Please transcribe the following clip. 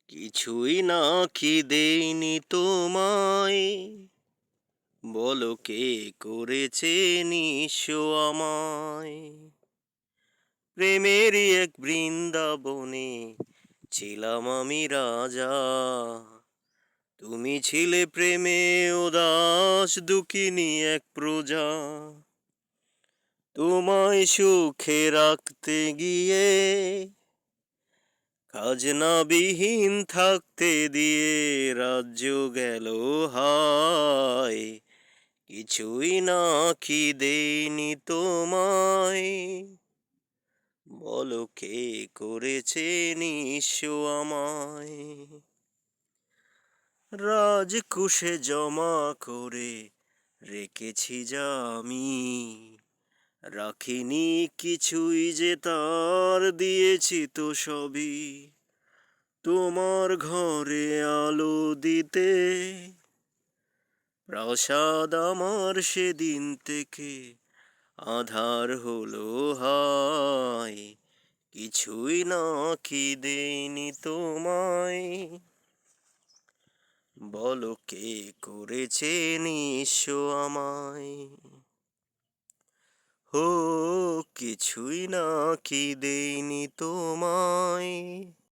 কিছুই না কি দেইনি তোমায়, বলো কে করেছে নিঃস্ব আমায়। প্রেমেরই এক বৃন্দাবনে ছিলাম আমি রাজা, তুমি ছিলে প্রেমে উদাস দুঃখিনী এক প্রজা। তোমায় সুখে রাখতে গিয়ে খাজনাবিহীন থাকতে দিয়ে রাজ্য গেল হায়। কিছুই না কি দেইনি তোমায়, বলো কে করেছে নিঃস্ব আমায়। রাজকুশে জমা করে রেখেছি যা আমি, রাখিনি কিছুই যে তার দিয়েছি তো সবই। তোমার ঘরে আলো দিতে প্রাসাদ আমার সেদিন থেকে আধার হলো হায়। কিছুই না কি দেইনি তোমায়, বলো কে করেছে নিঃস্ব আমায়। হো, কিছুই না কি দেইনি তোমায়।